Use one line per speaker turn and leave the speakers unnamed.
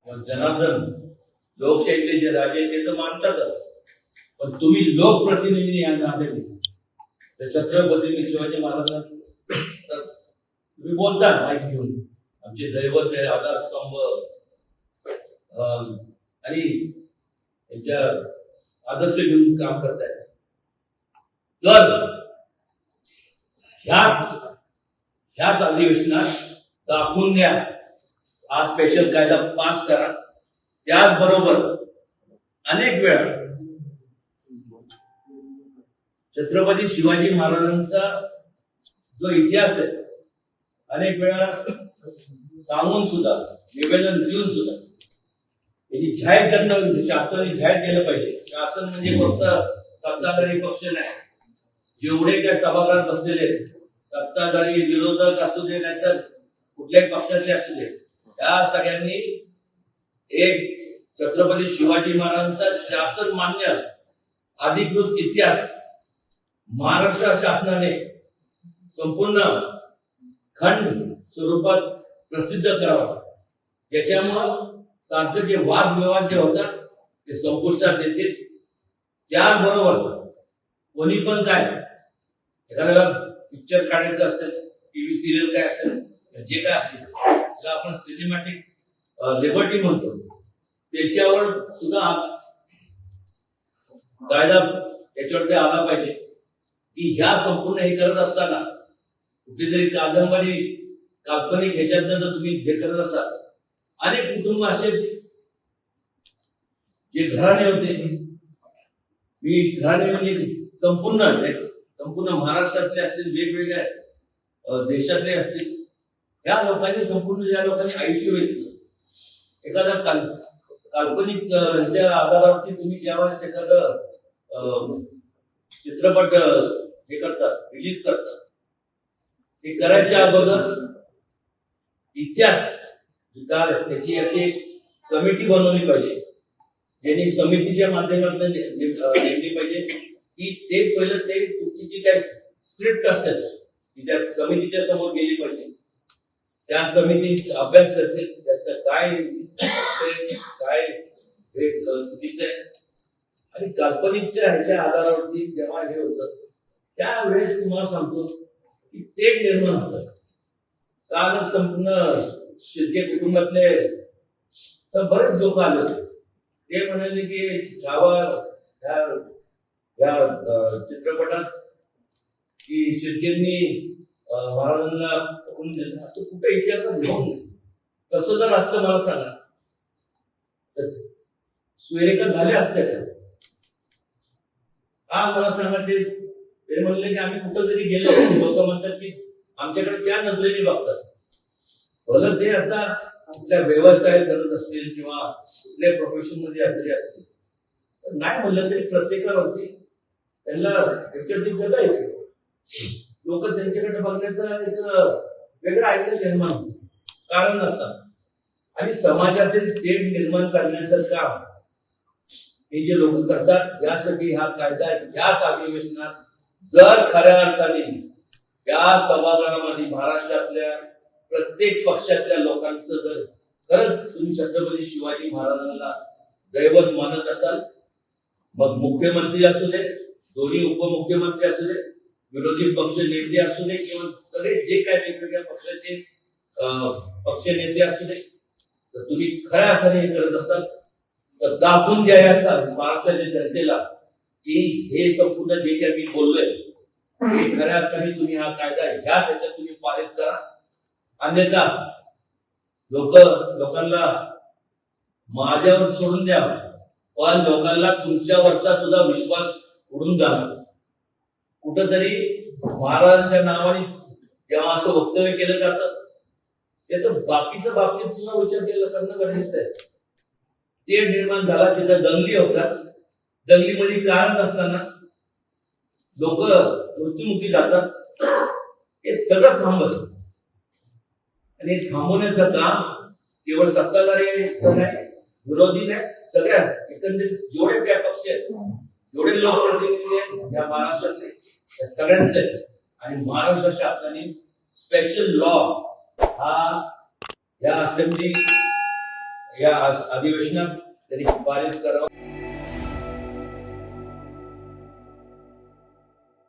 जनार्दन लोकशाहीतले जे राजे ते तर मानतातच, पण तुम्ही लोकप्रतिनिधी या नात्याने तर छत्रपती शिवाजी महाराजांना तर तुम्ही बोलता माईक घेऊन, आमचे दैवत आहे, आधारस्तंभ आणि यांच्या आदर्श घेऊन काम करताय. तर ह्याच अधिवेशनात दाखवून द्या, हा स्पेशल कायदा पास करा. त्याचबरोबर अनेक वेळा छत्रपती शिवाजी महाराजांचा जो इतिहास आहे अनेक वेळा सांगून सुद्धा, निवेदन देऊन सुद्धा यांनी जाहीर करणं, शासनाने जाहीर केलं पाहिजे. शासन म्हणजे फक्त सत्ताधारी पक्ष नाही, जेवढे काय सभागृहात बसलेले सत्ताधारी विरोधक असू दे नाहीतर कुठल्याही पक्षाचे असू दे, या सगळ्यांनी एक छत्रपती शिवाजी महाराजांचा शासन मान्य अधिकृत इतिहास महाराष्ट्र शासनाने संपूर्ण खंड स्वरूपात प्रसिद्ध करावा. त्याच्यामुळं सारखं जे वादविवाद जे होतात ते संपुष्टात येतील. त्याबरोबर कोणी पण काय एखाद्याला पिक्चर काढायचं असेल, टीव्ही सिरियल काय असेल, जे काय असेल त्याला आपण सिनेमॅटिक लिबर्टी म्हणतो, त्याच्यावर सुद्धा कायदा त्याच्यावर आला पाहिजे की ह्या संपूर्ण हे करत असताना कुठेतरी कादंबरी काल्पनिक ह्याच्यातनं जर तुम्ही हे करत असाल, अनेक कुटुंब असे जे घराणे होते, मी घराणे म्हणजे संपूर्ण महाराष्ट्रातले असतील, वेगवेगळ्या देशातले असतील, या लोकांनी संपूर्ण ज्या लोकांनी आयुष्य वेचलं, एखादा काल्पनिक ह्याच्या आधारावरती तुम्ही ज्यावेळेस एखादं चित्रपट हे करतात, रिलीज करतात, ते करायच्या अगोदर इतिहास त्याची अशी कमिटी बनवली पाहिजे, ज्यांनी समितीच्या माध्यमातून नेमली पाहिजे की ते पहिलं ते तुमची जी काय स्क्रिप्ट असेल ती त्या समितीच्या समोर गेली पाहिजे. त्या समिती अभ्यास करते त्यात काय चुकीचं आहे, आणि काल्पनिकच्या ह्याच्या आधारावरती जेव्हा हे होतं त्यावेळेस तुम्हाला सांगतो की तेढ निर्माण होतं. का संपूर्ण शिर्के कुटुंबातले बरेच लोक आले होते, ते म्हणाले की जावा या चित्रपटात की शिर्केंनी महाराजांना पकडून दिलं, असं कुठे इतिहासात घेऊन नाही. तसं जर असतं मला सांगा तर सुरेखा झाल्या असत्या का? मला सांगा, ते म्हणले की आम्ही कुठं जरी गेलो लोक म्हणतात की आमच्याकडे त्या नजरेने बघतात. भलं ते आता कुठल्या व्यवसाय करत असतील किंवा कुठल्या प्रोफेशन मध्ये जरी असतील, तर नाही म्हणलं तरी प्रत्येकावरती त्यांना याच्यावरती गदा येते. लोक त्यांच्याकडे बघण्याचा एक वेगळा आयडिया निर्माण होतो, कारण नसतात. आणि समाजातील तेढ निर्माण करण्याचं काम हे जे लोक करतात, यासाठी हा कायदा याच अधिवेशनात जर खऱ्या अर्थाने या सभागृहामध्ये महाराष्ट्रातल्या प्रत्येक पक्षातल्या लोकांचं जर खरंच तुम्ही छत्रपती शिवाजी महाराजांना दैवत मानत असाल, मग मुख्यमंत्री असू दे, दोन्ही उपमुख्यमंत्री असू दे, विरोधी पक्ष नेते असू दे किंवा सगळे जे काय वेगवेगळ्या पक्षाचे पक्ष नेते असू दे, तर तुम्ही खऱ्या अर्थाने हे करत असाल तर दाखवून द्या या महाराष्ट्राच्या जनतेला की हे संपूर्ण जे काही मी बोललोय हे खऱ्या अर्थाने तुम्ही हा कायदा ह्याच ह्याच्यात तुम्ही पारित करा. अन्यथा लोकांना माझ्यावर सोडून द्या, पण लोकांना तुमच्यावरचा सुद्धा विश्वास उडून जाणार. कुठंतरी महाराजांच्या नावाने जेव्हा असं वक्तव्य केलं जातं त्याचं बाकीच्या बाबतीत सुद्धा विचार करणं गरजेचं आहे. ते निर्माण झाला, तिथं दंगली होतात, दंगलीमध्ये कारण नसताना लोक मृत्युमुखी जातात. हे सगळं थांबत, आणि थांबवण्याचं काम केवळ सत्ताधारी नाही, विरोधी नाही, सगळ्या एकंदरीत जेवढे काय पक्ष आहेत, जेवढे लोकप्रतिनिधी आहेत या महाराष्ट्रातले, या सगळ्यांचे आहेत. आणि महाराष्ट्र शासनाने स्पेशल लॉ हा या असेंब्ली या अधिवेशनात त्यांनी पारित करावं.